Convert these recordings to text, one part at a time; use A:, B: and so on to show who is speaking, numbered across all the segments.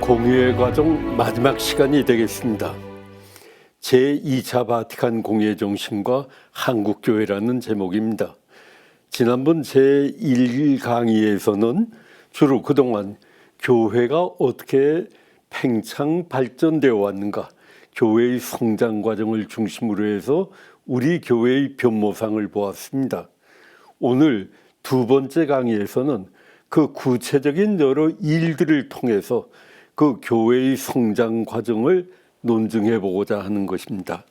A: 공유의 과정 마지막 시간이 되겠습니다. 제2차 바티칸 공유의 정신과 한국교회라는 제목입니다. 지난번 제1강의에서는 주로 그동안 교회가 어떻게 팽창 발전되어 왔는가, 교회의 성장 과정을 중심으로 해서 우리 교회의 변모상을 보았습니다. 오늘 두 번째 강의에서는 그 구체적인 여러 일들을 통해서 그 교회의 성장 과정을 논증해 보고자 하는 것입니다.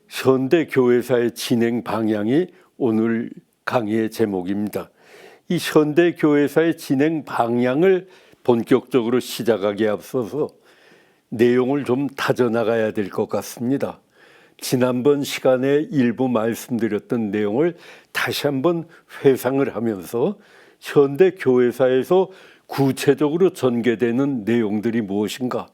A: 현대 교회사의 진행 방향이 오늘 강의의 제목입니다. 이 현대 교회사의 진행 방향을 본격적으로 시작하기에 앞서서 내용을 좀 다져나가야 될 것 같습니다. 지난번 시간에 일부 말씀드렸던 내용을 다시 한번 회상을 하면서 현대 교회사에서 구체적으로 전개되는 내용들이 무엇인가,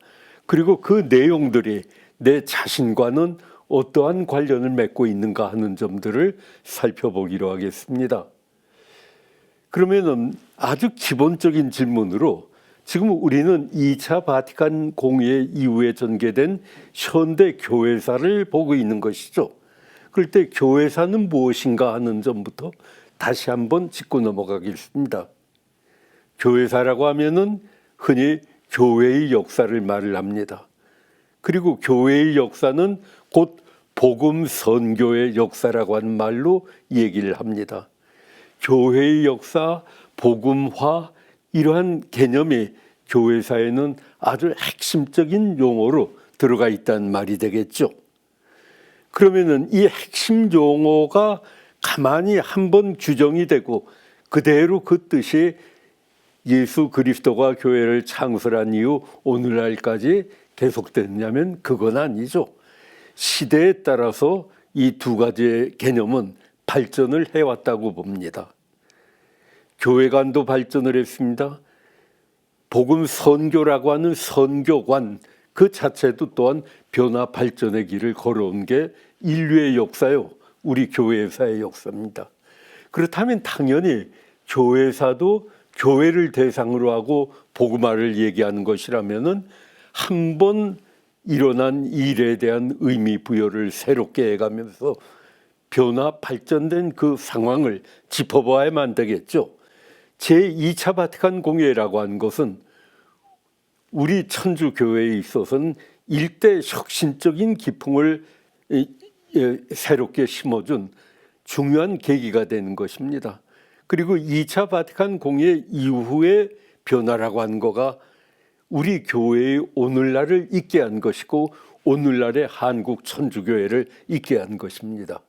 A: 그리고 그 내용들이 내 자신과는 어떠한 관련을 맺고 있는가 하는 점들을 살펴보기로 하겠습니다. 그러면은 아주 기본적인 질문으로 지금 우리는 2차 바티칸 공의 이후에 전개된 현대 교회사를 보고 있는 것이죠. 그럴 때 교회사는 무엇인가 하는 점부터 다시 한번 짚고 넘어가겠습니다. 교회사라고 하면은 흔히 교회의 역사를 말을 합니다. 그리고 교회의 역사는 곧 복음 선교의 역사라고 하는 말로 얘기를 합니다. 교회의 역사, 복음화, 이러한 개념이 교회사에는 아주 핵심적인 용어로 들어가 있다는 말이 되겠죠. 그러면은 이 핵심 용어가 가만히 한번 규정이 되고 그대로 그 뜻이 예수 그리스도가 교회를 창설한 이후 오늘날까지 계속됐냐면 그건 아니죠. 시대에 따라서 이 두 가지의 개념은 발전을 해왔다고 봅니다. 교회관도 발전을 했습니다. 복음 선교라고 하는 선교관 그 자체도 또한 변화 발전의 길을 걸어온 게 인류의 역사요, 우리 교회사의 역사입니다. 그렇다면 당연히 교회사도 교회를 대상으로 하고 복음화를 얘기하는 것이라면은 한 번 일어난 일에 대한 의미 부여를 새롭게 해가면서 변화 발전된 그 상황을 짚어봐야만 되겠죠. 제2차 바티칸 공회라고 하는 것은 우리 천주교회에 있어서는 일대 혁신적인 기풍을 새롭게 심어준 중요한 계기가 되는 것입니다. 그리고 2차 바티칸 공회 이후의 변화라고 하는 거가 우리 교회의 오늘날을 있게 한 것이고 오늘날의 한국 천주교회를 있게 한 것입니다.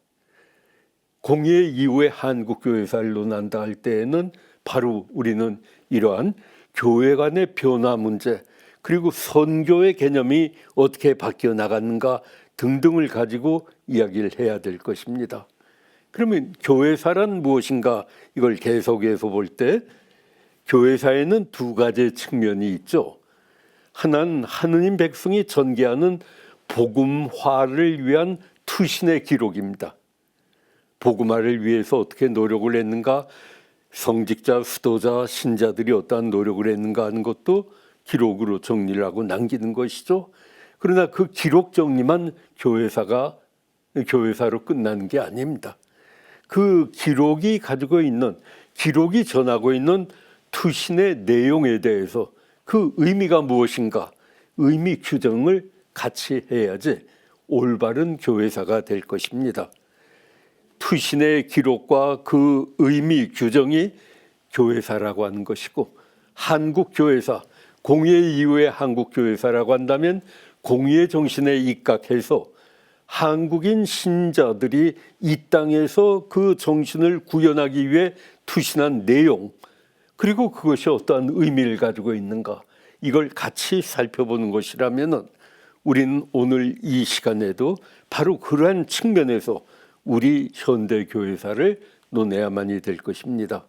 A: 공회 이후의 한국교회사를 논한다 할 때에는 바로 우리는 이러한 교회 간의 변화 문제, 그리고 선교의 개념이 어떻게 바뀌어 나갔는가 등등을 가지고 이야기를 해야 될 것입니다. 그러면 교회사란 무엇인가, 이걸 계속해서 볼 때 교회사에는 두 가지 측면이 있죠. 하나는 하느님 백성이 전개하는 복음화를 위한 투신의 기록입니다. 복음화를 위해서 어떻게 노력을 했는가, 성직자, 수도자, 신자들이 어떠한 노력을 했는가 하는 것도 기록으로 정리를 하고 남기는 것이죠. 그러나 그 기록 정리만 교회사로 끝나는 게 아닙니다. 그 기록이 가지고 있는, 기록이 전하고 있는 투신의 내용에 대해서 그 의미가 무엇인가, 의미 규정을 같이 해야지 올바른 교회사가 될 것입니다. 투신의 기록과 그 의미 규정이 교회사라고 하는 것이고, 한국교회사, 공회 이후의 한국교회사라고 한다면 공의의 정신에 입각해서 한국인 신자들이 이 땅에서 그 정신을 구현하기 위해 투신한 내용, 그리고 그것이 어떠한 의미를 가지고 있는가, 이걸 같이 살펴보는 것이라면 우리는 오늘 이 시간에도 바로 그러한 측면에서 우리 현대교회사를 논해야만이 될 것입니다.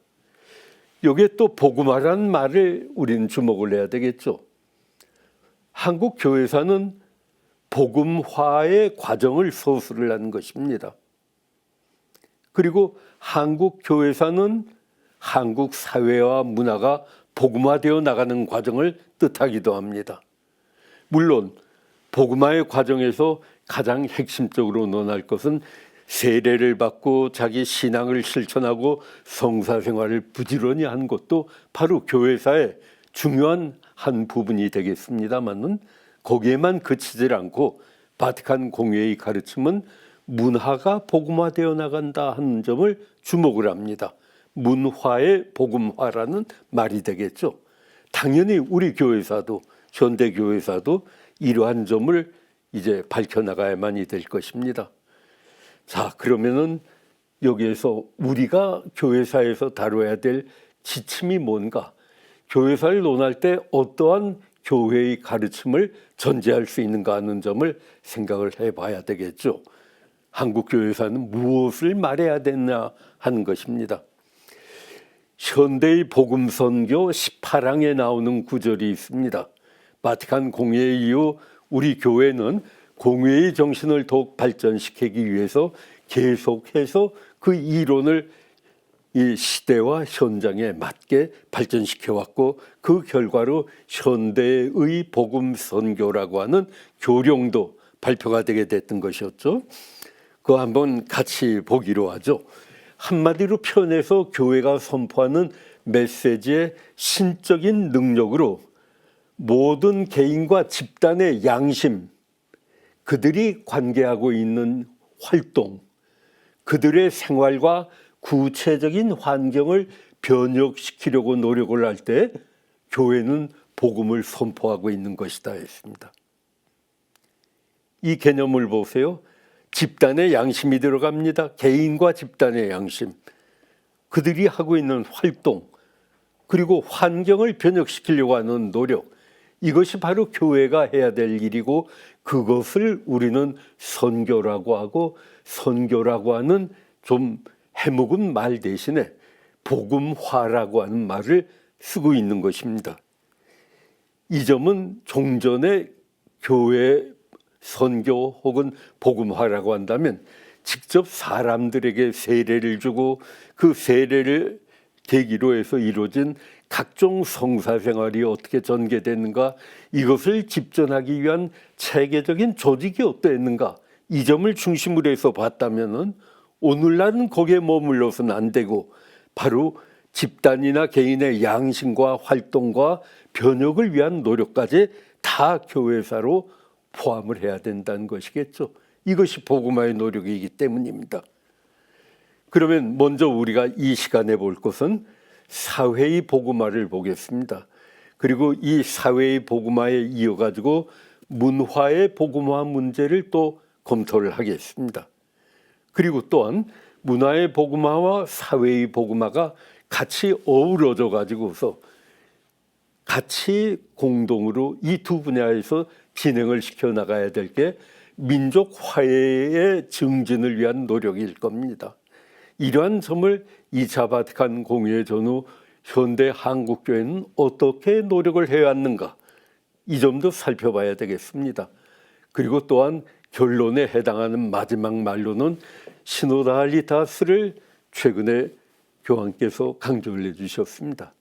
A: 여기에 또 복음화라는 말을 우리는 주목을 해야 되겠죠. 한국교회사는 복음화의 과정을 서술을 하는 것입니다. 그리고 한국교회사는 한국 사회와 문화가 복음화되어 나가는 과정을 뜻하기도 합니다. 물론 복음화의 과정에서 가장 핵심적으로 논할 것은 세례를 받고 자기 신앙을 실천하고 성사생활을 부지런히 한 것도 바로 교회사의 중요한 한 부분이 되겠습니다만은 거기에만 그치질 않고 바티칸 공회의 가르침은 문화가 복음화되어 나간다 하는 점을 주목을 합니다. 문화의 복음화라는 말이 되겠죠. 당연히 우리 교회사도 현대 교회사도 이러한 점을 이제 밝혀나가야만이 될 것입니다. 자, 그러면은 여기에서 우리가 교회사에서 다뤄야 될 지침이 뭔가, 교회사를 논할 때 어떠한 교회의 가르침을 전제할 수 있는가 하는 점을 생각을 해봐야 되겠죠. 한국 교회사는 무엇을 말해야 되나 하는 것입니다. 현대의 복음선교 18항에 나오는 구절이 있습니다. 바티칸 공회 이후 우리 교회는 공회의 정신을 더욱 발전시키기 위해서 계속해서 그 이론을 이 시대와 현장에 맞게 발전시켜 왔고, 그 결과로 현대의 복음 선교라고 하는 교령도 발표가 되게 됐던 것이었죠. 그거 한번 같이 보기로 하죠. 한마디로 표현해서 교회가 선포하는 메시지의 신적인 능력으로 모든 개인과 집단의 양심, 그들이 관계하고 있는 활동, 그들의 생활과 구체적인 환경을 변혁시키려고 노력을 할 때 교회는 복음을 선포하고 있는 것이다 했습니다. 이 개념을 보세요. 집단의 양심이 들어갑니다. 개인과 집단의 양심, 그들이 하고 있는 활동, 그리고 환경을 변혁시키려고 하는 노력, 이것이 바로 교회가 해야 될 일이고, 그것을 우리는 선교라고 하고, 선교라고 하는 좀 해묵은 말 대신에 복음화라고 하는 말을 쓰고 있는 것입니다. 이 점은 종전의 교회 선교 혹은 복음화라고 한다면 직접 사람들에게 세례를 주고 그 세례를 계기로 해서 이루어진 각종 성사생활이 어떻게 전개됐는가, 이것을 집전하기 위한 체계적인 조직이 어떠했는가, 이 점을 중심으로 해서 봤다면은 오늘날은 거기에 머물러서는 안 되고 바로 집단이나 개인의 양심과 활동과 변혁을 위한 노력까지 다 교회사로 포함을 해야 된다는 것이겠죠. 이것이 복음화의 노력이기 때문입니다. 그러면 먼저 우리가 이 시간에 볼 것은 사회의 복음화를 보겠습니다. 그리고 이 사회의 복음화에 이어가지고 문화의 복음화 문제를 또 검토를 하겠습니다. 그리고 또한 문화의 복음화와 사회의 복음화가 같이 어우러져 가지고서 같이 공동으로 이 두 분야에서 진행을 시켜 나가야 될 게 민족 화해의 증진을 위한 노력일 겁니다. 이러한 점을 2차 바티칸 공회 전후 현대 한국교회는 어떻게 노력을 해왔는가, 이 점도 살펴봐야 되겠습니다. 그리고 또한 결론에 해당하는 마지막 말로는 시노달리타스를 최근에 교황께서 강조를 해주셨습니다.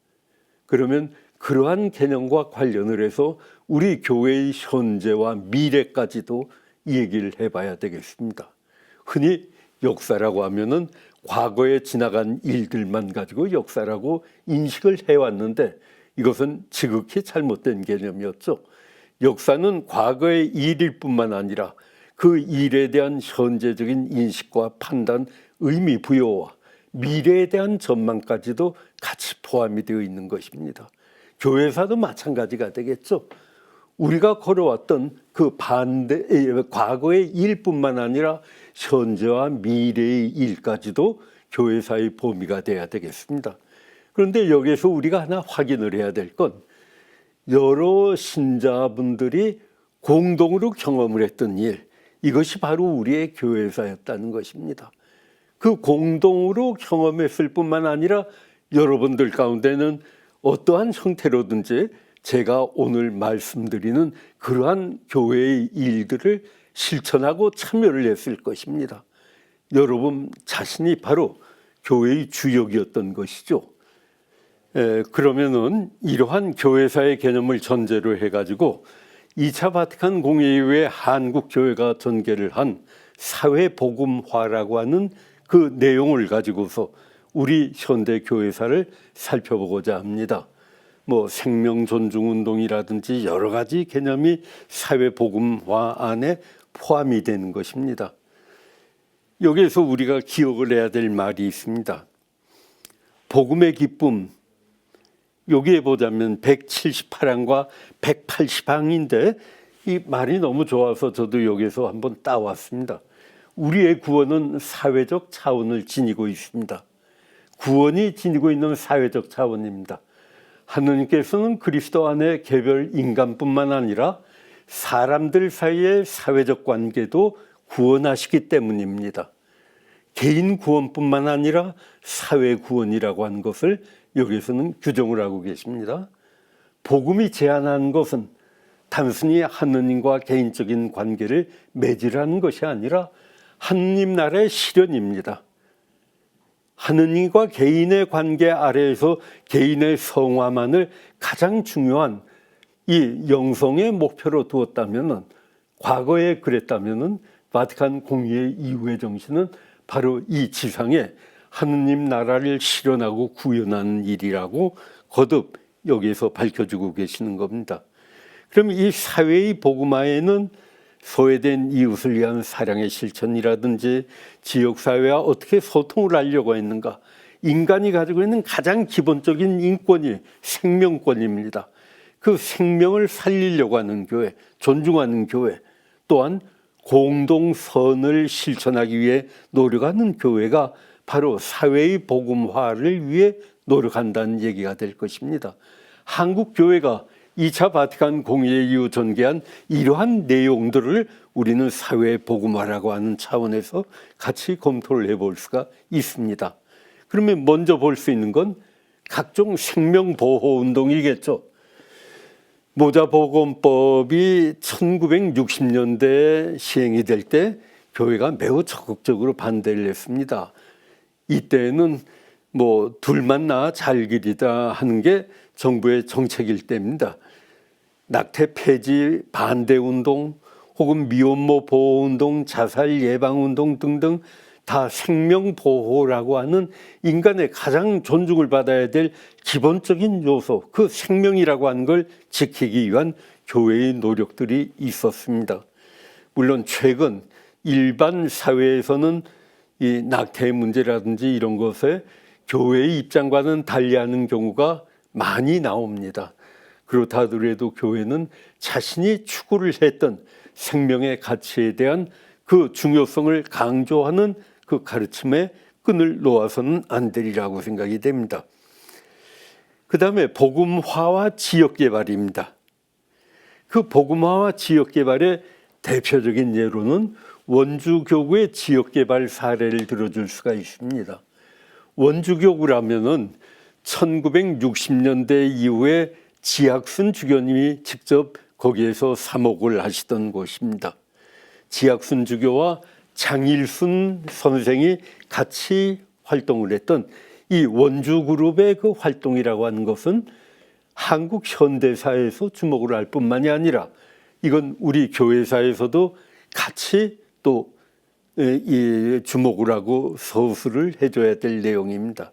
A: 그러면 그러한 개념과 관련을 해서 우리 교회의 현재와 미래까지도 얘기를 해봐야 되겠습니다. 흔히 역사라고 하면은 과거에 지나간 일들만 가지고 역사라고 인식을 해왔는데 이것은 지극히 잘못된 개념이었죠. 역사는 과거의 일일 뿐만 아니라 그 일에 대한 현재적인 인식과 판단, 의미 부여와 미래에 대한 전망까지도 같이 포함이 되어 있는 것입니다. 교회사도 마찬가지가 되겠죠. 우리가 걸어왔던 그 과거의 일뿐만 아니라 현재와 미래의 일까지도 교회사의 범위가 돼야 되겠습니다. 그런데 여기에서 우리가 하나 확인을 해야 될 건 여러 신자분들이 공동으로 경험을 했던 일, 이것이 바로 우리의 교회사였다는 것입니다. 그 공동으로 경험했을 뿐만 아니라 여러분들 가운데는 어떠한 형태로든지 제가 오늘 말씀드리는 그러한 교회의 일들을 실천하고 참여를 했을 것입니다. 여러분 자신이 바로 교회의 주역이었던 것이죠. 그러면은 이러한 교회사의 개념을 전제로 해가지고 2차 바티칸 공회 이후에 한국 교회가 전개를 한 사회복음화라고 하는 그 내용을 가지고서 우리 현대 교회사를 살펴보고자 합니다. 뭐 생명존중운동이라든지 여러 가지 개념이 사회복음화 안에 포함이 되는 것입니다. 여기에서 우리가 기억을 해야 될 말이 있습니다. 복음의 기쁨, 여기에 보자면 178항과 180항인데 이 말이 너무 좋아서 저도 여기서 한번 따왔습니다. 우리의 구원은 사회적 차원을 지니고 있습니다. 구원이 지니고 있는 사회적 차원입니다. 하느님께서는 그리스도 안에 개별 인간뿐만 아니라 사람들 사이의 사회적 관계도 구원하시기 때문입니다. 개인 구원뿐만 아니라 사회 구원이라고 하는 것을 여기서는 규정을 하고 계십니다. 복음이 제안하는 것은 단순히 하느님과 개인적인 관계를 맺으라는 것이 아니라 하느님 나라의 실현입니다. 하느님과 개인의 관계 아래에서 개인의 성화만을 가장 중요한 이 영성의 목표로 두었다면, 과거에 그랬다면 바티칸 공의회 이후의 정신은 바로 이 지상에 하느님 나라를 실현하고 구현하는 일이라고 거듭 여기에서 밝혀주고 계시는 겁니다. 그럼 이 사회의 복음화에는 소외된 이웃을 위한 사랑의 실천이라든지 지역사회와 어떻게 소통을 하려고 했는가, 인간이 가지고 있는 가장 기본적인 인권이 생명권입니다. 그 생명을 살리려고 하는 교회, 존중하는 교회, 또한 공동선을 실천하기 위해 노력하는 교회가 바로 사회의 복음화를 위해 노력한다는 얘기가 될 것입니다. 한국 교회가 2차 바티칸 공의회 이후 전개한 이러한 내용들을 우리는 사회 복음화라고 하는 차원에서 같이 검토를 해볼 수가 있습니다. 그러면 먼저 볼 수 있는 건 각종 생명보호운동이겠죠. 모자보건법이 1960년대에 시행이 될 때 교회가 매우 적극적으로 반대를 했습니다. 이때는 뭐 둘만 낳아 잘 기르다 하는 게 정부의 정책일 때입니다. 낙태 폐지 반대 운동 혹은 미혼모 보호 운동, 자살 예방 운동 등등 다 생명 보호라고 하는 인간의 가장 존중을 받아야 될 기본적인 요소, 그 생명이라고 하는 걸 지키기 위한 교회의 노력들이 있었습니다. 물론 최근 일반 사회에서는 이 낙태 문제라든지 이런 것에 교회의 입장과는 달리하는 경우가 많이 나옵니다. 그렇다 하더라도 교회는 자신이 추구를 했던 생명의 가치에 대한 그 중요성을 강조하는 그 가르침에 끈을 놓아서는 안 되리라고 생각이 됩니다. 그 다음에 복음화와 지역개발입니다. 그 복음화와 지역개발의 대표적인 예로는 원주교구의 지역개발 사례를 들어줄 수가 있습니다. 원주교구라면은 1960년대 이후에 지학순 주교님이 직접 거기에서 사목을 하시던 곳입니다. 지학순 주교와 장일순 선생이 같이 활동을 했던 이 원주그룹의 그 활동이라고 하는 것은 한국 현대사에서 주목을 할 뿐만이 아니라 이건 우리 교회사에서도 같이 또 주목을 하고 서술을 해줘야 될 내용입니다.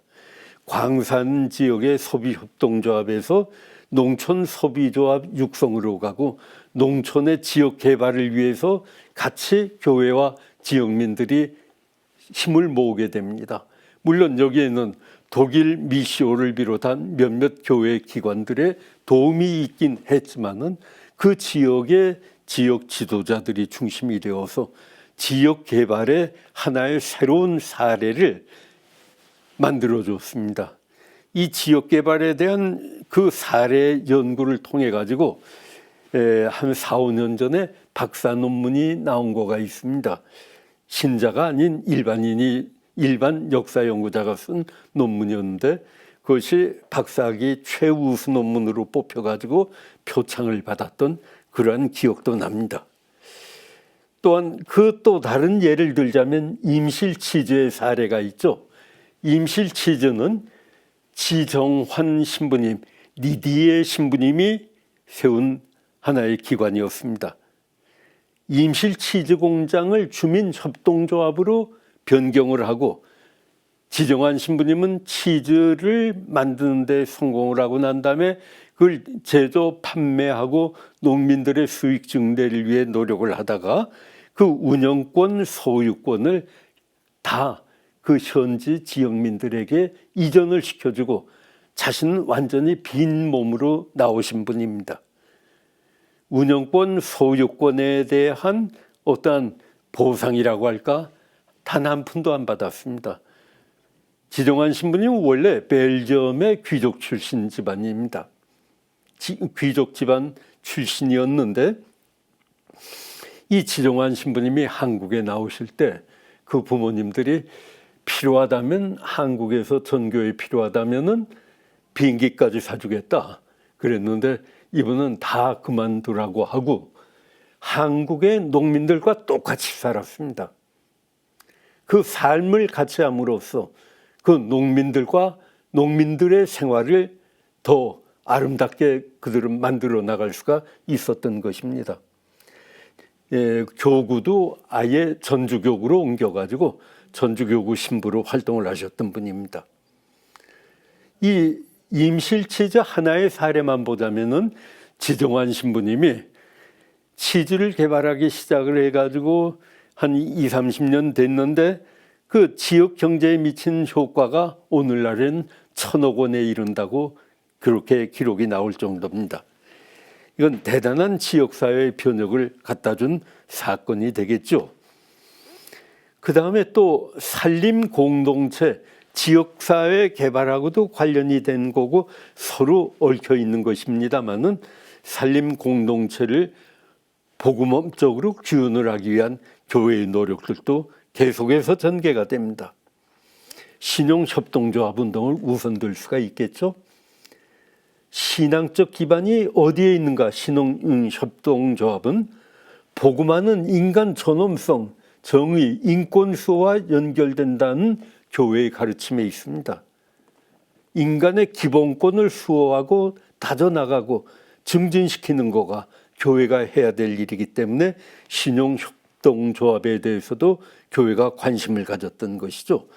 A: 광산 지역의 소비협동조합에서 농촌 소비조합 육성으로 가고 농촌의 지역 개발을 위해서 같이 교회와 지역민들이 힘을 모으게 됩니다. 물론 여기에는 독일 미시오를 비롯한 몇몇 교회 기관들의 도움이 있긴 했지만은 그 지역의 지역 지도자들이 중심이 되어서 지역 개발의 하나의 새로운 사례를 만들어줬습니다. 이 지역 개발에 대한 그 사례 연구를 통해 가지고 한 4, 5년 전에 박사 논문이 나온 거가 있습니다. 신자가 아닌 일반 역사 연구자가 쓴 논문이었는데 그것이 박사학위 최우수 논문으로 뽑혀 가지고 표창을 받았던 그러한 기억도 납니다. 또한 그 또 다른 예를 들자면 임실치즈의 사례가 있죠. 임실치즈는 지정환 신부님, 리디에 신부님이 세운 하나의 기관이었습니다. 임실 치즈 공장을 주민 협동조합으로 변경을 하고 지정환 신부님은 치즈를 만드는 데 성공을 하고 난 다음에 그걸 제조 판매하고 농민들의 수익 증대를 위해 노력을 하다가 그 운영권 소유권을 다 그 현지 지역민들에게 이전을 시켜주고 자신은 완전히 빈 몸으로 나오신 분입니다. 운영권 소유권에 대한 어떠한 보상이라고 할까? 단 한 푼도 안 받았습니다. 지정환 신부님은 원래 벨기엄의 귀족 출신 집안입니다. 귀족 집안 출신이었는데 이 지정환 신부님이 한국에 나오실 때 그 부모님들이 필요하다면 한국에서 전교에 필요하다면은 비행기까지 사주겠다 그랬는데 이분은 다 그만두라고 하고 한국의 농민들과 똑같이 살았습니다. 그 삶을 같이 함으로써 그 농민들과 농민들의 생활을 더 아름답게 그들은 만들어 나갈 수가 있었던 것입니다. 교구도 아예 전주교구로 옮겨가지고 전주교구 신부로 활동을 하셨던 분입니다. 이 임실치즈 하나의 사례만 보자면은 지정환 신부님이 치즈를 개발하기 시작을 해가지고 한 20, 30년 됐는데 그 지역 경제에 미친 효과가 오늘날은 1,000억 원에 이른다고 그렇게 기록이 나올 정도입니다. 이건 대단한 지역사회의 변혁을 갖다 준 사건이 되겠죠. 그 다음에 또 산림공동체, 지역사회 개발하고도 관련이 된 거고 서로 얽혀 있는 것입니다만은 산림공동체를 복음적으로 규율을 하기 위한 교회의 노력들도 계속해서 전개가 됩니다. 신용협동조합 운동을 우선 들 수가 있겠죠. 신앙적 기반이 어디에 있는가? 신용협동조합은 복음하는 인간 존엄성, 정의, 인권수호와 연결된다는 교회의 가르침에 있습니다. 인간의 기본권을 수호하고 다져나가고 증진시키는 거가 교회가 해야 될 일이기 때문에 신용협동조합에 대해서도 교회가 관심을 가졌던 것이죠.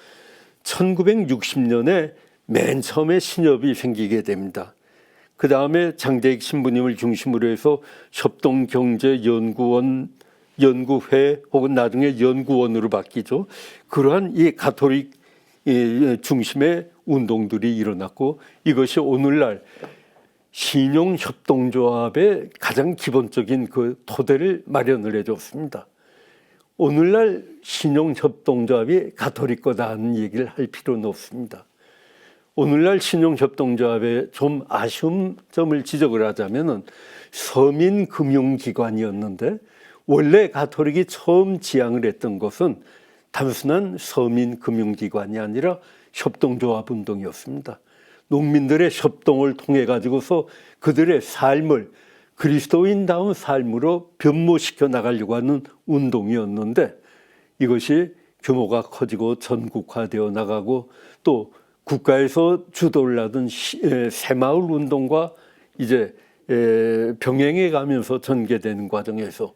A: 1960년에 맨 처음에 신협이 생기게 됩니다. 그 다음에 장대익 신부님을 중심으로 해서 협동경제연구원, 연구회 혹은 나중에 연구원으로 바뀌죠. 그러한 이 가톨릭 중심의 운동들이 일어났고 이것이 오늘날 신용협동조합의 가장 기본적인 그 토대를 마련을 해줬습니다. 오늘날 신용협동조합이 가톨릭 거다 하는 얘기를 할 필요는 없습니다. 오늘날 신용협동조합에 좀 아쉬운 점을 지적을 하자면은 서민금융기관이었는데 원래 가톨릭이 처음 지향을 했던 것은 단순한 서민금융기관이 아니라 협동조합 운동이었습니다. 농민들의 협동을 통해 가지고서 그들의 삶을 그리스도인다운 삶으로 변모시켜 나가려고 하는 운동이었는데 이것이 규모가 커지고 전국화되어 나가고 또 국가에서 주도를 하던 새마을 운동과 이제 병행해 가면서 전개되는 과정에서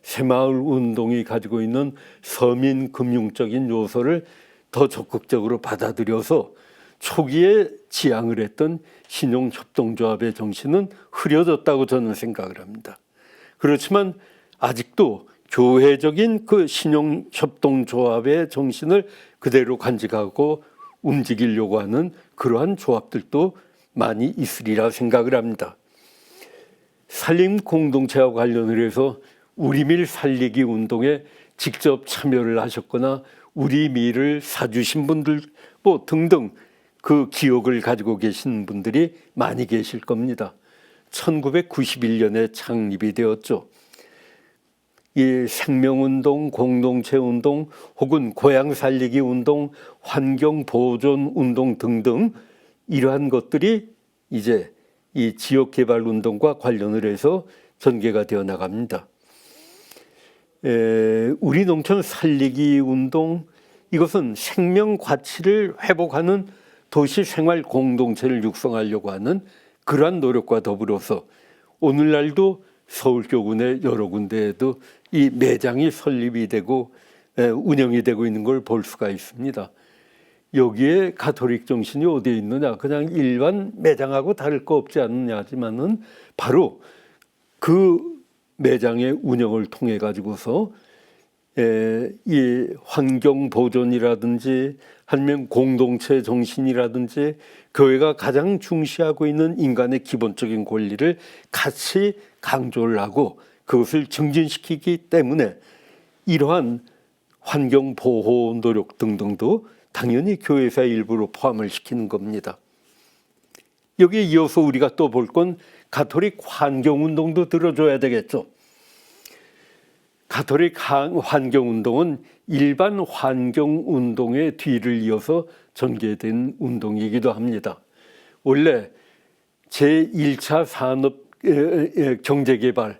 A: 새마을 운동이 가지고 있는 서민 금융적인 요소를 더 적극적으로 받아들여서 초기에 지향을 했던 신용협동조합의 정신은 흐려졌다고 저는 생각을 합니다. 그렇지만 아직도 교회적인 그 신용협동조합의 정신을 그대로 간직하고 움직이려고 하는 그러한 조합들도 많이 있으리라 생각을 합니다. 산림공동체와 관련을 해서 우리밀 살리기 운동에 직접 참여를 하셨거나 우리밀을 사주신 분들 뭐 등등 그 기억을 가지고 계신 분들이 많이 계실 겁니다. 1991년에 창립이 되었죠. 이 생명운동, 공동체운동 혹은 고향 살리기 운동, 환경보존 운동 등등 이러한 것들이 이제 이 지역개발운동과 관련을 해서 전개가 되어 나갑니다. 우리 농촌 살리기 운동 이것은 생명 가치를 회복하는 도시 생활 공동체를 육성하려고 하는 그러한 노력과 더불어서 오늘날도 서울교군의 여러 군데에도 이 매장이 설립이 되고 운영이 되고 있는 걸 볼 수가 있습니다. 여기에 가톨릭 정신이 어디에 있느냐? 그냥 일반 매장하고 다를 거 없지 않느냐 하지만은 바로 그 매장의 운영을 통해 가지고서 이 환경 보존이라든지 아니면 공동체 정신이라든지 교회가 가장 중시하고 있는 인간의 기본적인 권리를 같이 강조를 하고 그것을 증진시키기 때문에 이러한 환경 보호 노력 등등도 당연히 교회사의 일부로 포함을 시키는 겁니다. 여기에 이어서 우리가 또 볼 건 가톨릭 환경운동도 들어줘야 되겠죠. 가톨릭 환경운동은 일반 환경운동의 뒤를 이어서 전개된 운동이기도 합니다. 원래 제1차 산업 경제개발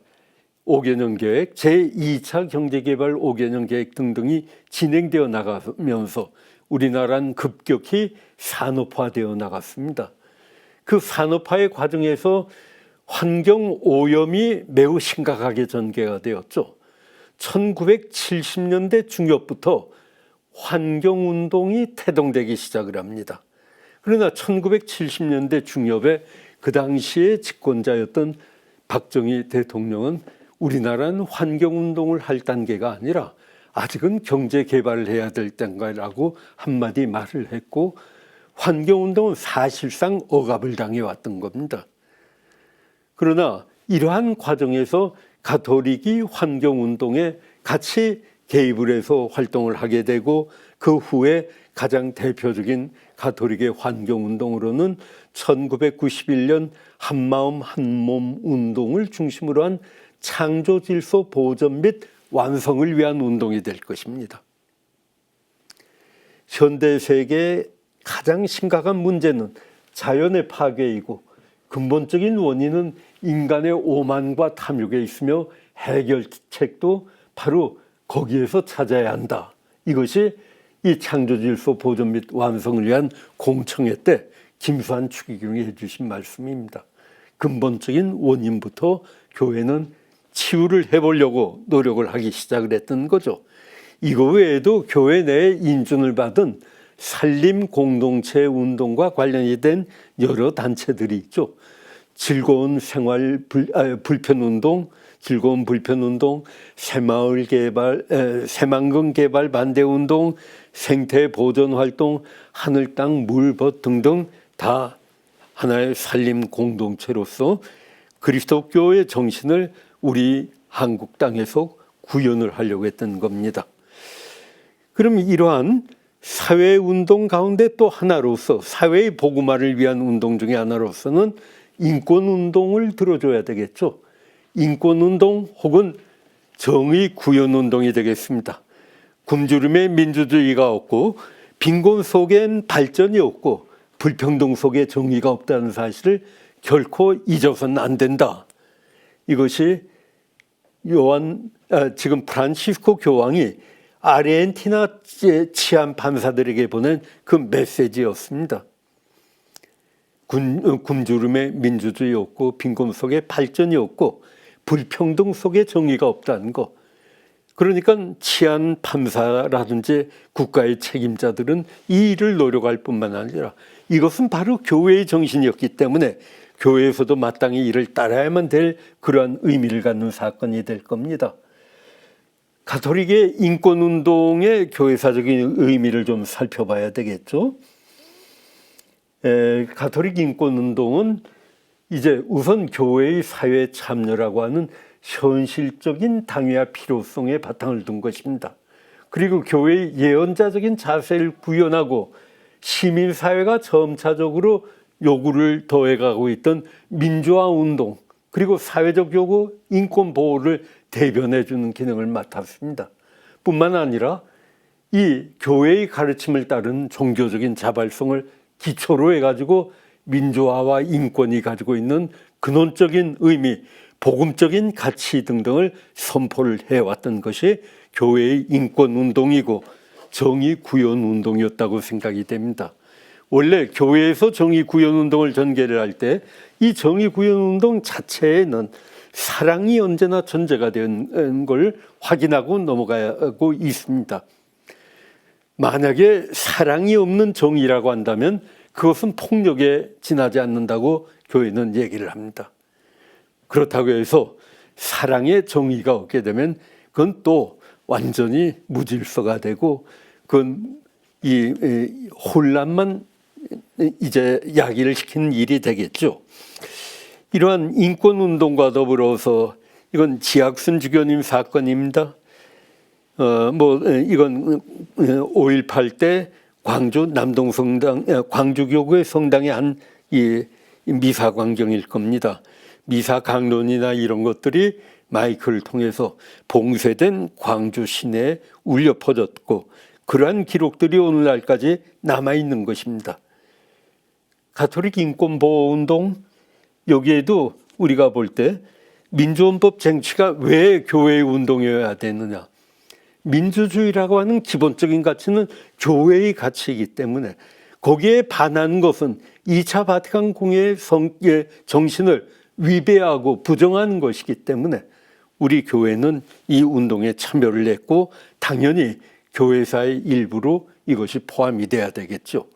A: 5개년 계획, 제2차 경제개발 5개년 계획 등등이 진행되어 나가면서 우리나라는 급격히 산업화되어 나갔습니다. 그 산업화의 과정에서 환경 오염이 매우 심각하게 전개가 되었죠. 1970년대 중엽부터 환경운동이 태동되기 시작을 합니다. 그러나 1970년대 중엽에 그 당시의 집권자였던 박정희 대통령은 우리나라는 환경운동을 할 단계가 아니라 아직은 경제 개발을 해야 될 때인가라고 한마디 말을 했고 환경운동은 사실상 억압을 당해왔던 겁니다. 그러나 이러한 과정에서 가톨릭이 환경운동에 같이 개입을 해서 활동을 하게 되고 그 후에 가장 대표적인 가톨릭의 환경운동으로는 1991년 한마음 한몸 운동을 중심으로 한 창조질서 보전 및 완성을 위한 운동이 될 것입니다. 현대 세계의 가장 심각한 문제는 자연의 파괴이고 근본적인 원인은 인간의 오만과 탐욕에 있으며 해결책도 바로 거기에서 찾아야 한다. 이것이 이 창조질서 보존 및 완성을 위한 공청회 때 김수환 추기경이 해주신 말씀입니다. 근본적인 원인부터 교회는 치유를 해보려고 노력을 하기 시작을 했던 거죠. 이거 외에도 교회 내에 인준을 받은 산림 공동체 운동과 관련이 된 여러 단체들이 있죠. 즐거운 생활 불편 운동, 즐거운 불편 운동, 새마을 개발, 새만금 개발 반대 운동, 생태 보존 활동, 하늘 땅 물벗 등등 다 하나의 산림 공동체로서 그리스도교의 정신을 우리 한국 땅에서 구현을 하려고 했던 겁니다. 그럼 이러한 사회운동 가운데 또 하나로서 사회의 복음화를 위한 운동 중에 하나로서는 인권운동을 들어줘야 되겠죠. 인권운동 혹은 정의 구현운동이 되겠습니다. 굶주림에 민주주의가 없고 빈곤 속엔 발전이 없고 불평등 속에 정의가 없다는 사실을 결코 잊어서는 안 된다. 이것이 지금 프란시스코 교황이 아르헨티나 치안 판사들에게 보낸 그 메시지였습니다. 굶주림에 민주주의 없고 빈곤 속에 발전이 없고 불평등 속에 정의가 없다는 것. 그러니까 치안 판사라든지 국가의 책임자들은 이 일을 노력할 뿐만 아니라 이것은 바로 교회의 정신이었기 때문에 교회에서도 마땅히 이를 따라야만 될 그러한 의미를 갖는 사건이 될 겁니다. 가톨릭의 인권운동의 교회사적인 의미를 좀 살펴봐야 되겠죠. 가톨릭 인권운동은 이제 우선 교회의 사회 참여라고 하는 현실적인 당위와 필요성에 바탕을 둔 것입니다. 그리고 교회의 예언자적인 자세를 구현하고 시민사회가 점차적으로 요구를 더해가고 있던 민주화운동 그리고 사회적 요구, 인권 보호를 대변해주는 기능을 맡았습니다. 뿐만 아니라 이 교회의 가르침을 따른 종교적인 자발성을 기초로 해가지고 민주화와 인권이 가지고 있는 근원적인 의미, 복음적인 가치 등등을 선포를 해왔던 것이 교회의 인권운동이고 정의 구현운동이었다고 생각이 됩니다. 원래 교회에서 정의구현운동을 전개를 할 때 이 정의구현운동 자체에는 사랑이 언제나 전제가 된 걸 확인하고 넘어가고 있습니다. 만약에 사랑이 없는 정의라고 한다면 그것은 폭력에 지나지 않는다고 교회는 얘기를 합니다. 그렇다고 해서 사랑의 정의가 없게 되면 그건 또 완전히 무질서가 되고 그건 이 혼란만 이제 야기를 시키는 일이 되겠죠. 이러한 인권운동과 더불어서 이건 지학순 주교님 사건입니다. 이건 5.18 때 광주 남동성당, 광주교구의 성당에 한 이 미사 광경일 겁니다. 미사 강론이나 이런 것들이 마이크를 통해서 봉쇄된 광주 시내에 울려 퍼졌고 그러한 기록들이 오늘날까지 남아있는 것입니다. 가톨릭 인권보호운동, 여기에도 우리가 볼 때 민주헌법 쟁취가 왜 교회의 운동이어야 되느냐. 민주주의라고 하는 기본적인 가치는 교회의 가치이기 때문에 거기에 반하는 것은 2차 바티칸 공회의 정신을 위배하고 부정하는 것이기 때문에 우리 교회는 이 운동에 참여를 했고 당연히 교회사의 일부로 이것이 포함이 돼야 되겠죠.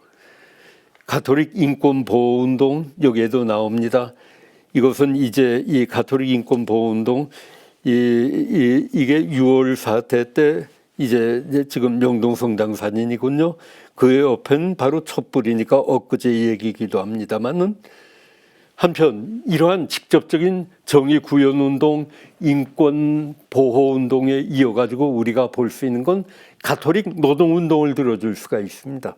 A: 가톨릭 인권보호운동 여기에도 나옵니다. 이것은 이제 이 가톨릭 인권보호운동 이게 6월 사태 때 이제 지금 명동성당 사진이군요. 그 옆에는 바로 촛불이니까 엊그제 얘기이기도 합니다만은 한편 이러한 직접적인 정의구현운동, 인권보호운동에 이어가지고 우리가 볼 수 있는 건 가톨릭 노동운동을 들어줄 수가 있습니다.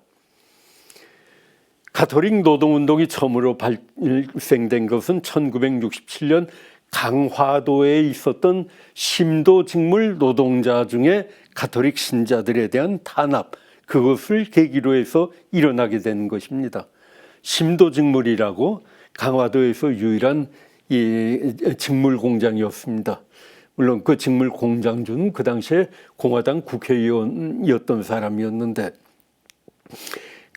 A: 가톨릭 노동운동이 처음으로 발생된 것은 1967년 강화도에 있었던 심도직물 노동자 중에 가톨릭 신자들에 대한 탄압, 그것을 계기로 해서 일어나게 되는 것입니다. 심도직물이라고 강화도에서 유일한 이 직물 공장이었습니다. 물론 그 직물 공장주는 그 당시에 공화당 국회의원이었던 사람이었는데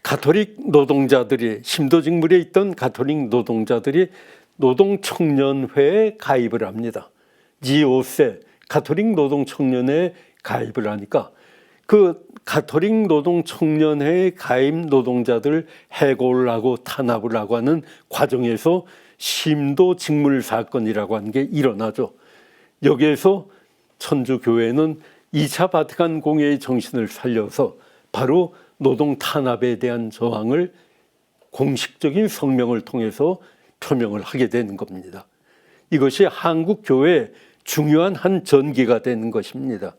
A: 가톨릭 노동자들이 심도직물에 있던 가톨릭 노동자들이 노동청년회에 가입을 합니다. G5세 가톨릭 노동청년회에 가입을 하니까 그 가톨릭 노동청년회에 가입 노동자들 해고를 하고 탄압을 하고 하는 과정에서 심도직물 사건이라고 하는 게 일어나죠. 여기에서 천주교회는 2차 바티칸 공회의 정신을 살려서 바로 노동 탄압에 대한 저항을 공식적인 성명을 통해서 표명을 하게 되는 겁니다. 이것이 한국 교회의 중요한 한 전기가 되는 것입니다.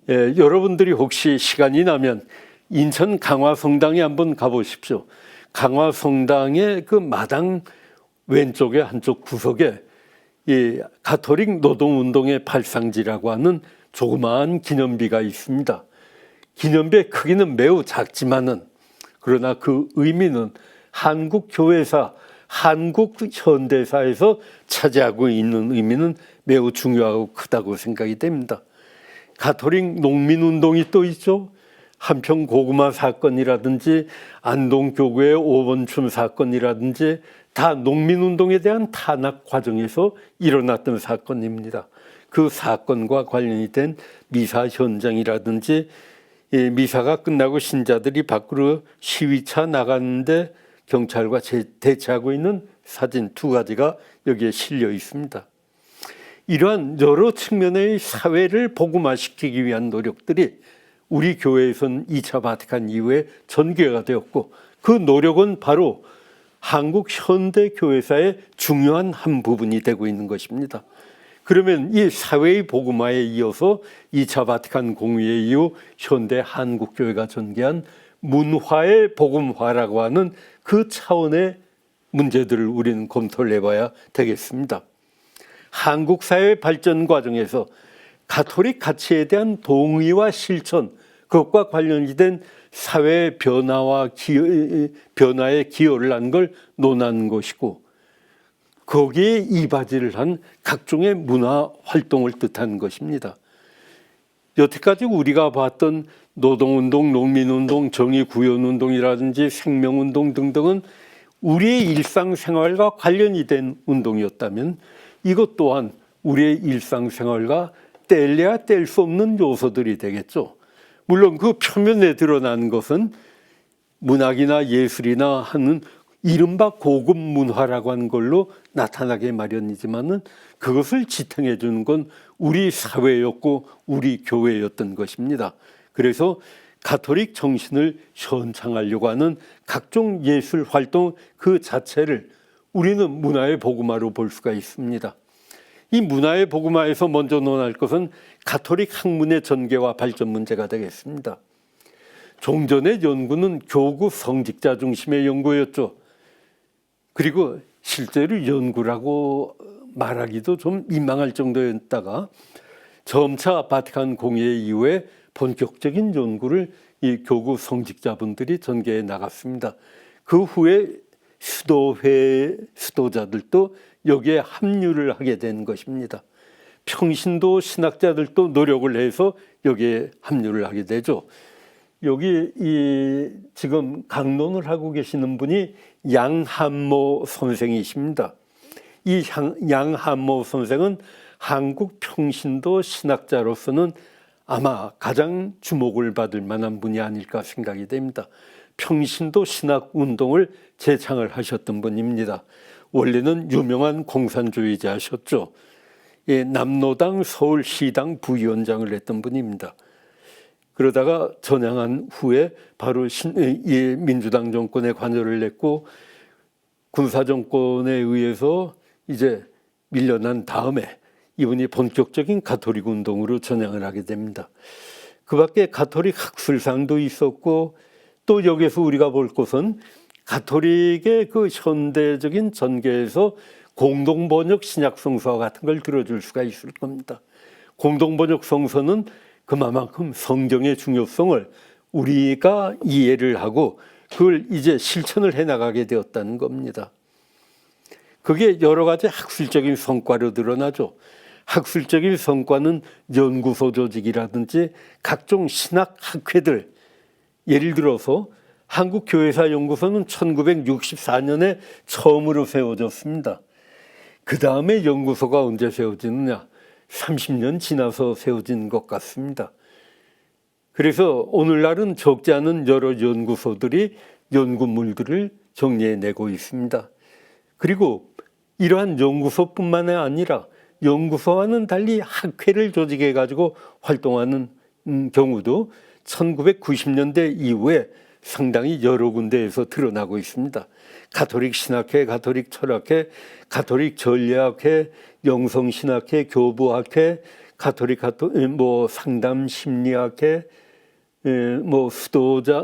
A: 여러분들이 혹시 시간이 나면 인천 강화성당에 한번 가보십시오. 강화성당의 그 마당 왼쪽에 한쪽 구석에 이 가톨릭 노동운동의 발상지라고 하는 조그마한 기념비가 있습니다. 기념비의 크기는 매우 작지만은 그러나 그 의미는 한국 교회사, 한국 현대사에서 차지하고 있는 의미는 매우 중요하고 크다고 생각이 됩니다. 가톨릭 농민운동이 또 있죠. 한평 고구마 사건이라든지 안동교구의 5번춤 사건이라든지 다 농민운동에 대한 탄압 과정에서 일어났던 사건입니다. 그 사건과 관련이 된 미사 현장이라든지 미사가 끝나고 신자들이 밖으로 시위차 나갔는데 경찰과 대치하고 있는 사진 두 가지가 여기에 실려 있습니다. 이러한 여러 측면의 사회를 복음화시키기 위한 노력들이 우리 교회에서는 2차 바티칸 이후에 전개가 되었고 그 노력은 바로 한국 현대 교회사의 중요한 한 부분이 되고 있는 것입니다. 그러면 이 사회의 복음화에 이어서 2차 바티칸 공의회 이후 현대 한국교회가 전개한 문화의 복음화라고 하는 그 차원의 문제들을 우리는 검토를 해봐야 되겠습니다. 한국 사회 발전 과정에서 가톨릭 가치에 대한 동의와 실천, 그것과 관련이 된 사회 변화와 변화에 기여를 한 걸 논하는 것이고 거기에 이바지를 한 각종의 문화 활동을 뜻하는 것입니다. 여태까지 우리가 봤던 노동운동, 농민운동, 정의구현운동이라든지 생명운동 등등은 우리의 일상생활과 관련이 된 운동이었다면 이것 또한 우리의 일상생활과 뗄래야 뗄 수 없는 요소들이 되겠죠. 물론 그 표면에 드러나는 것은 문학이나 예술이나 하는 이른바 고급 문화라고 하는 걸로 나타나게 마련이지만은 그것을 지탱해 주는 건 우리 사회였고 우리 교회였던 것입니다. 그래서 가톨릭 정신을 현창하려고 하는 각종 예술 활동 그 자체를 우리는 문화의 복음화로 볼 수가 있습니다. 이 문화의 복음화에서 먼저 논할 것은 가톨릭 학문의 전개와 발전 문제가 되겠습니다. 종전의 연구는 교구 성직자 중심의 연구였죠. 그리고 실제로 연구라고 말하기도 좀 민망할 정도였다가 점차 바티칸 공회 이후에 본격적인 연구를 이 교구 성직자분들이 전개해 나갔습니다. 그 후에 수도회 수도자들도 여기에 합류를 하게 된 것입니다. 평신도 신학자들도 노력을 해서 여기에 합류를 하게 되죠. 여기 지금 강론을 하고 계시는 분이 양한모 선생이십니다. 이 양한모 선생은 한국 평신도 신학자로서는 아마 가장 주목을 받을 만한 분이 아닐까 생각이 됩니다. 평신도 신학 운동을 제창을 하셨던 분입니다. 원래는 유명한 공산주의자셨죠. 예, 남로당 서울시당 부위원장을 했던 분입니다. 그러다가 전향한 후에 바로 민주당 정권에 관여를 했고 군사정권에 의해서 이제 밀려난 다음에 이분이 본격적인 가톨릭 운동으로 전향을 하게 됩니다. 그 밖에 가톨릭 학술상도 있었고 또 여기서 우리가 볼 것은 가톨릭의 그 현대적인 전개에서 공동번역 신약성서 같은 걸 들어줄 수가 있을 겁니다. 공동번역 성서는 그만큼 성경의 중요성을 우리가 이해를 하고 그걸 이제 실천을 해나가게 되었다는 겁니다. 그게 여러 가지 학술적인 성과로 드러나죠. 학술적인 성과는 연구소 조직이라든지 각종 신학학회들, 예를 들어서 한국교회사연구소는 1964년에 처음으로 세워졌습니다. 그 다음에 연구소가 언제 세워지느냐? 30년 지나서 세워진 것 같습니다. 그래서 오늘날은 적지 않은 여러 연구소들이 연구물들을 정리해내고 있습니다. 그리고 이러한 연구소뿐만 아니라 연구소와는 달리 학회를 조직해가지고 활동하는 경우도 1990년대 이후에 상당히 여러 군데에서 드러나고 있습니다. 가톨릭 신학회, 가톨릭 철학회, 가톨릭 전례학회, 영성신학회, 교부학회, 가톨릭 상담 심리학회, 수도자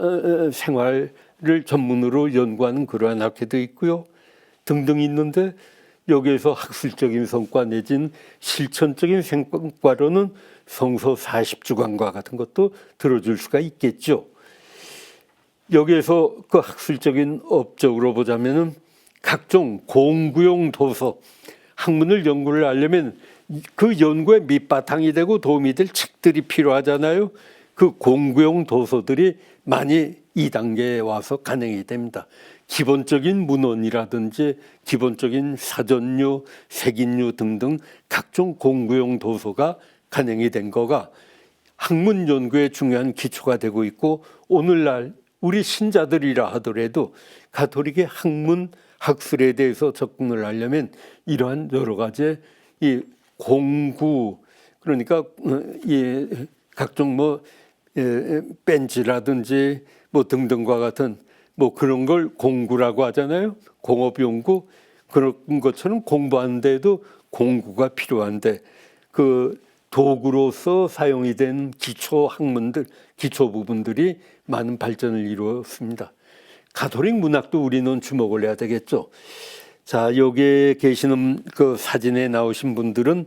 A: 생활을 전문으로 연구하는 그러한 학회도 있고요. 등등 있는데 여기에서 학술적인 성과 내진 실천적인 성과로는 성서 40주간과 같은 것도 들어줄 수가 있겠죠. 여기에서 그 학술적인 업적으로 보자면은 각종 공구용 도서, 학문을 연구를 하려면 그 연구의 밑바탕이 되고 도움이 될 책들이 필요하잖아요. 그 공구용 도서들이 많이 이 단계에 와서 간행이 됩니다. 기본적인 문헌이라든지 기본적인 사전류, 색인류 등등 각종 공구용 도서가 간행이 된 거가 학문 연구의 중요한 기초가 되고 있고 오늘날 우리 신자들이라 하더라도 가톨릭의 학문, 학술에 대해서 접근을 하려면 이러한 여러 가지 이 공구, 그러니까 이 각종 벤치라든지 등등과 같은 그런 걸 공구라고 하잖아요. 공업연구 그런 것처럼 공부하는데도 공구가 필요한데 그 도구로서 사용이 된 기초 학문들, 기초 부분들이 많은 발전을 이루었습니다. 가톨릭 문학도 우리는 주목을 해야 되겠죠. 자, 여기에 계시는 그 사진에 나오신 분들은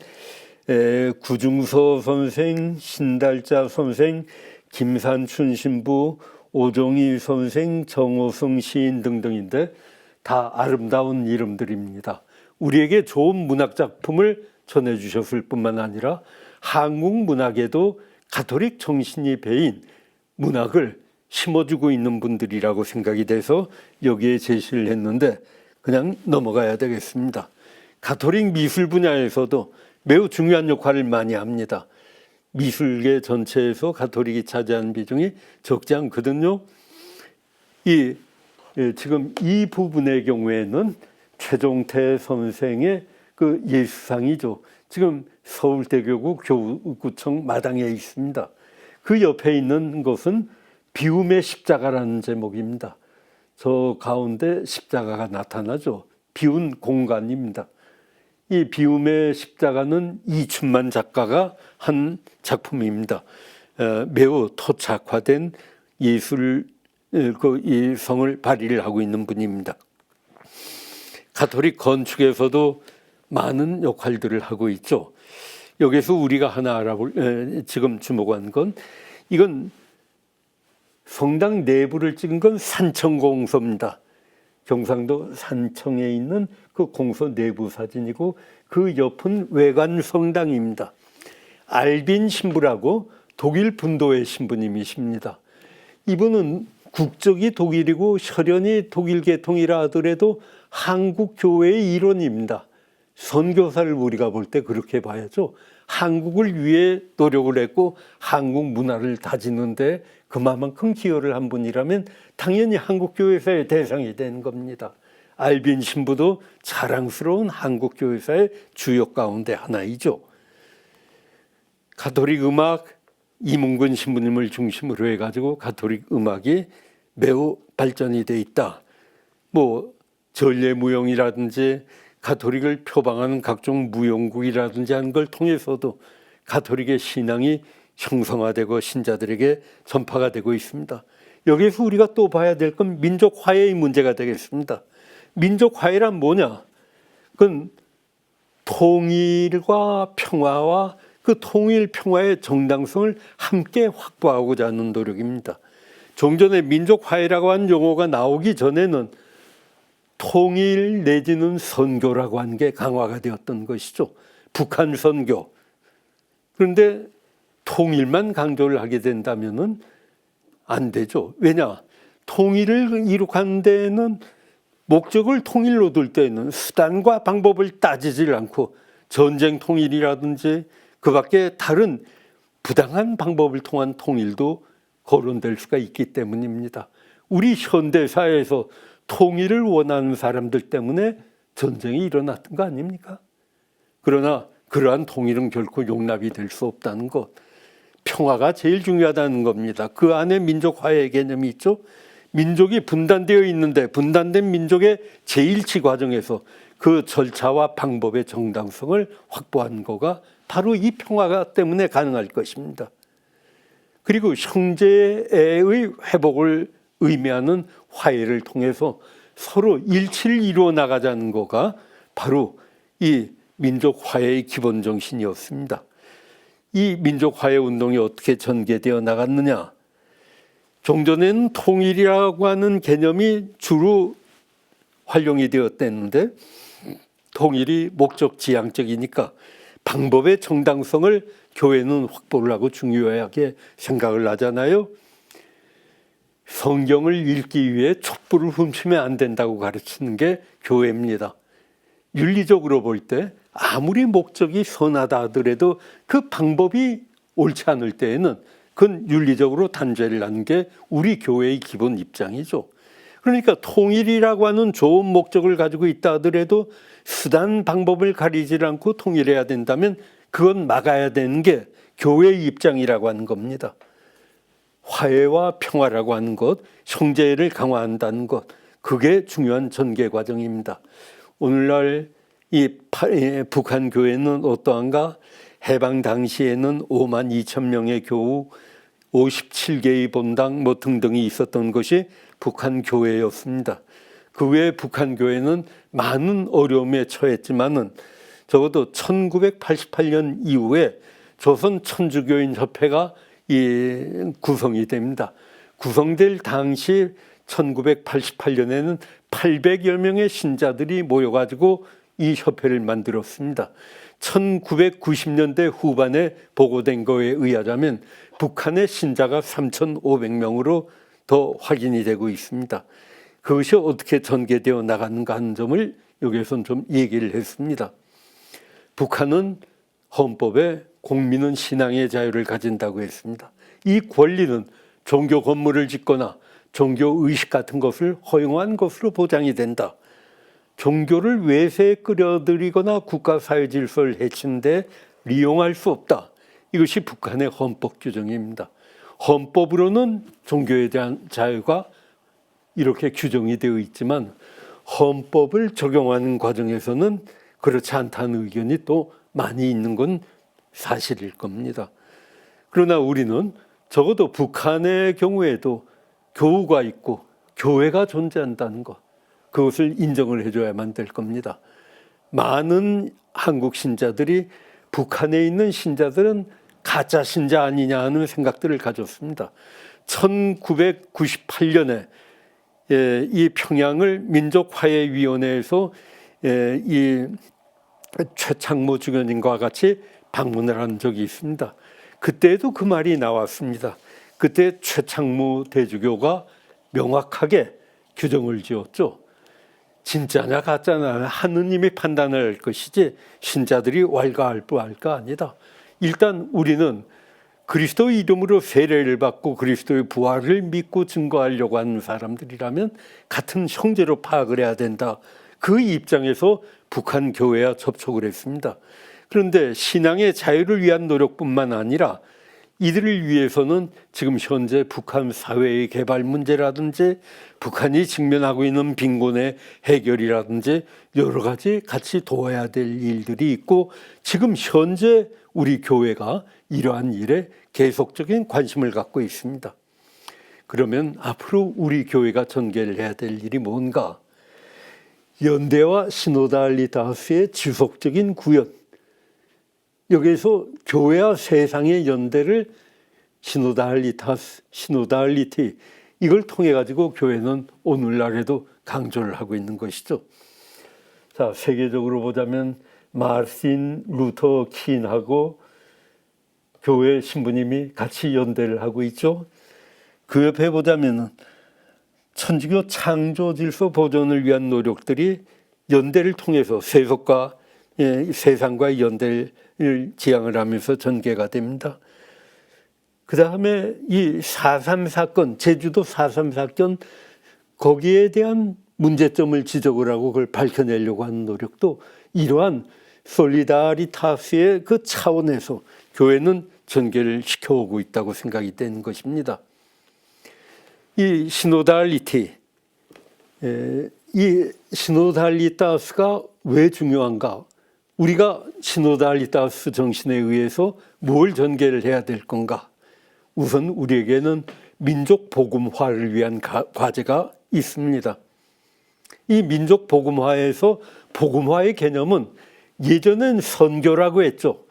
A: 구중서 선생, 신달자 선생, 김산춘 신부, 오종희 선생, 정호승 시인 등등인데 다 아름다운 이름들입니다. 우리에게 좋은 문학 작품을 전해주셨을 뿐만 아니라 한국 문학에도 가톨릭 정신이 배인 문학을 심어주고 있는 분들이라고 생각이 돼서 여기에 제시를 했는데 그냥 넘어가야 되겠습니다. 가톨릭 미술 분야에서도 매우 중요한 역할을 많이 합니다. 미술계 전체에서 가톨릭이 차지하는 비중이 적지 않거든요. 지금 이 부분의 경우에는 최종태 선생의 그 예수상이죠. 지금 서울대교구 교구청 마당에 있습니다. 그 옆에 있는 것은 비움의 십자가라는 제목입니다. 저 가운데 십자가가 나타나죠. 비운 공간입니다. 이 비움의 십자가는 이춘만 작가가 한 작품입니다. 매우 토착화된 예술 이 성을 발휘를 하고 있는 분입니다. 가톨릭 건축에서도 많은 역할들을 하고 있죠. 여기서 우리가 하나 지금 주목한 건 이건 성당 내부를 찍은 건 산청공서입니다. 경상도 산청에 있는 그 공서 내부 사진이고 그 옆은 외관 성당입니다. 알빈 신부라고 독일 분도의 신부님이십니다. 이분은 국적이 독일이고 혈연이 독일 계통이라 하더라도 한국 교회의 일원입니다. 선교사를 우리가 볼 때 그렇게 봐야죠. 한국을 위해 노력을 했고 한국 문화를 다지는데 그만큼 기여를 한 분이라면 당연히 한국 교회사의 대상이 되는 겁니다. 알빈 신부도 자랑스러운 한국 교회사의 주역 가운데 하나이죠. 가톨릭 음악 이문근 신부님을 중심으로 해가지고 가톨릭 음악이 매우 발전이 돼 있다. 전례무용이라든지 가톨릭을 표방하는 각종 무용국이라든지 하는 걸 통해서도 가톨릭의 신앙이 형성화되고 신자들에게 전파가 되고 있습니다. 여기에서 우리가 또 봐야 될 건 민족 화해의 문제가 되겠습니다. 민족 화해란 뭐냐? 그건 통일과 평화와 그 통일 평화의 정당성을 함께 확보하고자 하는 노력입니다. 종전에 민족 화해라고 하는 용어가 나오기 전에는 통일 내지는 선교라고 하는 게 강화가 되었던 것이죠. 북한 선교. 그런데 통일만 강조를 하게 된다면은 안 되죠. 왜냐? 통일을 이룩하는 데에는 목적을 통일로 둘 때는 수단과 방법을 따지질 않고 전쟁 통일이라든지 그 밖에 다른 부당한 방법을 통한 통일도 거론될 수가 있기 때문입니다. 우리 현대사회에서 통일을 원하는 사람들 때문에 전쟁이 일어났던 거 아닙니까? 그러나 그러한 통일은 결코 용납이 될 수 없다는 것. 평화가 제일 중요하다는 겁니다. 그 안에 민족 화해의 개념이 있죠. 민족이 분단되어 있는데 분단된 민족의 재일치 과정에서 그 절차와 방법의 정당성을 확보한 거가 바로 이 평화가 때문에 가능할 것입니다. 그리고 형제의 회복을 의미하는 화해를 통해서 서로 일치를 이루어 나가자는 거가 바로 이 민족 화해의 기본 정신이었습니다. 이 민족 화해 운동이 어떻게 전개되어 나갔느냐? 종전에는 통일이라고 하는 개념이 주로 활용이 되었댔는데 통일이 목적 지향적이니까 방법의 정당성을 교회는 확보를 하고 중요하게 생각을 하잖아요. 성경을 읽기 위해 촛불을 훔치면 안 된다고 가르치는 게 교회입니다. 윤리적으로 볼 때 아무리 목적이 선하다 하더라도 그 방법이 옳지 않을 때에는 그건 윤리적으로 단죄를 하는 게 우리 교회의 기본 입장이죠. 그러니까 통일이라고 하는 좋은 목적을 가지고 있다 하더라도 수단 방법을 가리지 않고 통일해야 된다면 그건 막아야 되는 게 교회의 입장이라고 하는 겁니다. 화해와 평화라고 하는 것, 형제를 강화한다는 것, 그게 중요한 전개 과정입니다. 오늘날 이 북한 교회는 어떠한가? 해방 당시에는 5만 2천 명의 교우, 57개의 본당 등등이 있었던 것이 북한 교회였습니다. 그 외에 북한 교회는 많은 어려움에 처했지만은 적어도 1988년 이후에 조선 천주교인 협회가 구성이 됩니다. 구성될 당시 1988년에는 800여 명의 신자들이 모여가지고 이 협회를 만들었습니다. 1990년대 후반에 보고된 거에 의하자면 북한의 신자가 3,500명으로 더 확인이 되고 있습니다. 그것이 어떻게 전개되어 나가는가 하는 점을 여기에서는 좀 얘기를 했습니다. 북한은 헌법에 국민은 신앙의 자유를 가진다고 했습니다. 이 권리는 종교 건물을 짓거나 종교 의식 같은 것을 허용한 것으로 보장이 된다. 종교를 외세에 끌어들이거나 국가 사회 질서를 해치는데利用할 수 없다. 이것이 북한의 헌법 규정입니다. 헌법으로는 종교에 대한 자유가 이렇게 규정이 되어 있지만 헌법을 적용하는 과정에서는 그렇지 않다는 의견이 또 많이 있는 건 사실일 겁니다. 그러나 우리는 적어도 북한의 경우에도 교우가 있고 교회가 존재한다는 것, 그것을 인정을 해줘야만 될 겁니다. 많은 한국 신자들이 북한에 있는 신자들은 가짜 신자 아니냐 하는 생각들을 가졌습니다. 1998년에 이 평양을 민족화해위원회에서 이 최창모 주교님과 같이 방문을 한 적이 있습니다. 그때도 그 말이 나왔습니다. 그때 최창모 대주교가 명확하게 규정을 지었죠. 진짜냐 가짜냐 하느님이 판단할 것이지 신자들이 왈가할 부할까 아니다. 일단 우리는 그리스도 이름으로 세례를 받고 그리스도의 부활을 믿고 증거하려고 하는 사람들이라면 같은 형제로 파악을 해야 된다. 그 입장에서 북한 교회와 접촉을 했습니다. 그런데 신앙의 자유를 위한 노력뿐만 아니라 이들을 위해서는 지금 현재 북한 사회의 개발 문제라든지 북한이 직면하고 있는 빈곤의 해결이라든지 여러 가지 같이 도와야 될 일들이 있고 지금 현재 우리 교회가 이러한 일에 계속적인 관심을 갖고 있습니다. 그러면 앞으로 우리 교회가 전개를 해야 될 일이 뭔가? 연대와 시노달리다스의 지속적인 구현, 여기에서 교회와 세상의 연대를 시노달리타스, 시노달리티 이걸 통해 가지고 교회는 오늘날에도 강조를 하고 있는 것이죠. 자, 세계적으로 보자면 마르틴 루터 킨하고 교회 신부님이 같이 연대를 하고 있죠. 그 옆에 보자면 천주교 창조 질서 보존을 위한 노력들이 연대를 통해서 세속과 세상과의 연대를 지향을 하면서 전개가 됩니다. 그 다음에 이 4.3 사건, 제주도 4.3 사건 거기에 대한 문제점을 지적을 하고 그걸 밝혀내려고 하는 노력도 이러한 솔리다리타스의 그 차원에서 교회는 전개를 시켜오고 있다고 생각이 되는 것입니다. 이 시노달리티, 이 시노달리타스가 왜 중요한가? 우리가 시노달리타스 정신에 의해서 뭘 전개를 해야 될 건가? 우선 우리에게는 민족 복음화를 위한 과제가 있습니다. 이 민족 복음화에서 복음화의 개념은 예전엔 선교라고 했죠.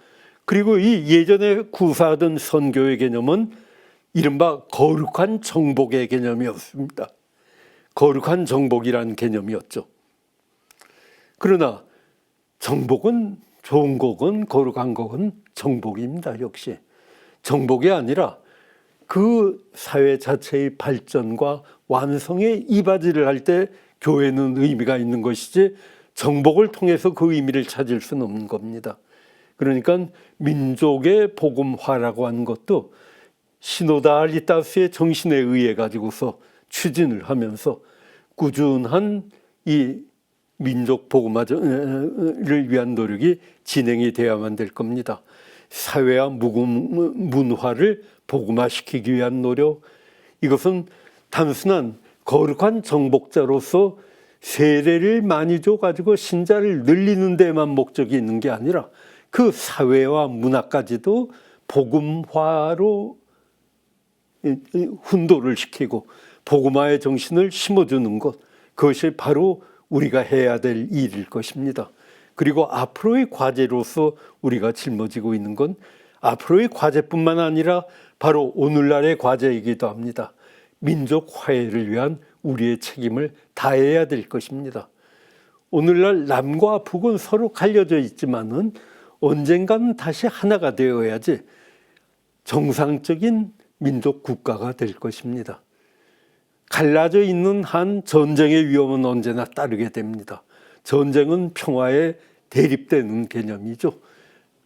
A: 그리고 이 예전에 구사하던 선교의 개념은 이른바 거룩한 정복의 개념이었습니다. 거룩한 정복이라는 개념이었죠. 그러나 정복은 좋은 거건 거룩한 거건 정복입니다. 역시 정복이 아니라 그 사회 자체의 발전과 완성에 이바지를 할 때 교회는 의미가 있는 것이지 정복을 통해서 그 의미를 찾을 수는 없는 겁니다. 그러니까 민족의 복음화라고 하는 것도 시노달리타스의 정신에 의해 가지고서 추진을 하면서 꾸준한 이 민족 복음화를 위한 노력이 진행이 되어야만 될 겁니다. 사회와 문화를 복음화시키기 위한 노력, 이것은 단순한 거룩한 정복자로서 세례를 많이 줘가지고 신자를 늘리는 데만 목적이 있는 게 아니라 그 사회와 문화까지도 복음화로 훈도를 시키고 복음화의 정신을 심어주는 것, 그것이 바로 우리가 해야 될 일일 것입니다. 그리고 앞으로의 과제로서 우리가 짊어지고 있는 건 앞으로의 과제뿐만 아니라 바로 오늘날의 과제이기도 합니다. 민족 화해를 위한 우리의 책임을 다해야 될 것입니다. 오늘날 남과 북은 서로 갈려져 있지만은 언젠가는 다시 하나가 되어야지 정상적인 민족 국가가 될 것입니다. 갈라져 있는 한 전쟁의 위험은 언제나 따르게 됩니다. 전쟁은 평화에 대립되는 개념이죠.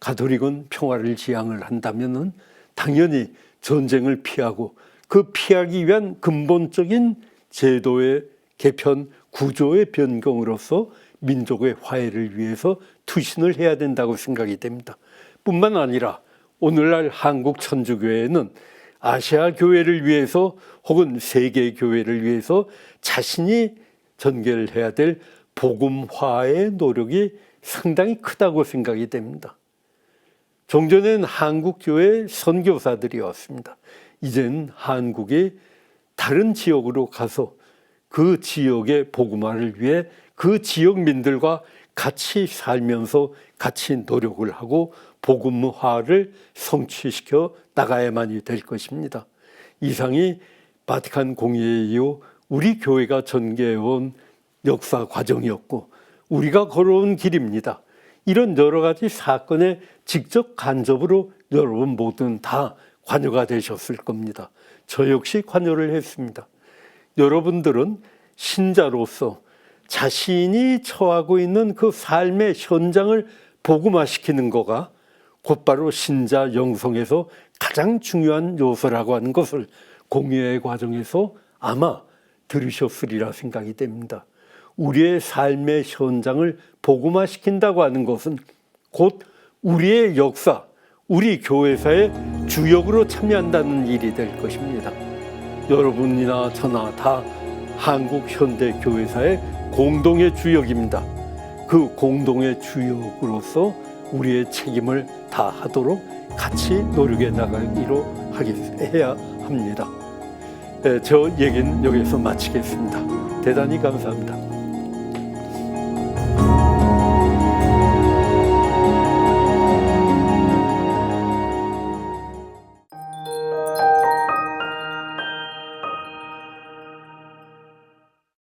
A: 가톨릭은 평화를 지향을 한다면은 당연히 전쟁을 피하고 그 피하기 위한 근본적인 제도의 개편, 구조의 변경으로서 민족의 화해를 위해서 투신을 해야 된다고 생각이 됩니다. 뿐만 아니라 오늘날 한국 천주교회는 아시아 교회를 위해서 혹은 세계 교회를 위해서 자신이 전개해야 될 복음화의 노력이 상당히 크다고 생각이 됩니다. 종전엔 한국 교회 선교사들이었습니다. 이제는 한국이 다른 지역으로 가서 그 지역의 복음화를 위해 그 지역민들과 같이 살면서 같이 노력을 하고 복음화를 성취시켜 나가야만이 될 것입니다. 이상이 바티칸 공의회 이후 우리 교회가 전개해온 역사 과정이었고 우리가 걸어온 길입니다. 이런 여러 가지 사건에 직접 간접으로 여러분 모두는 다 관여가 되셨을 겁니다. 저 역시 관여를 했습니다. 여러분들은 신자로서 자신이 처하고 있는 그 삶의 현장을 복음화시키는 거가 곧바로 신자 영성에서 가장 중요한 요소라고 하는 것을 공의회 과정에서 아마 들으셨으리라 생각이 됩니다. 우리의 삶의 현장을 복음화시킨다고 하는 것은 곧 우리의 역사, 우리 교회사의 주역으로 참여한다는 일이 될 것입니다. 여러분이나 저나 다 한국 현대 교회사의 공동의 주역입니다. 그 공동의 주역으로서 우리의 책임을 다하도록 같이 노력해 나가기로 해야 합니다. 저 얘기는 여기서 마치겠습니다. 대단히 감사합니다.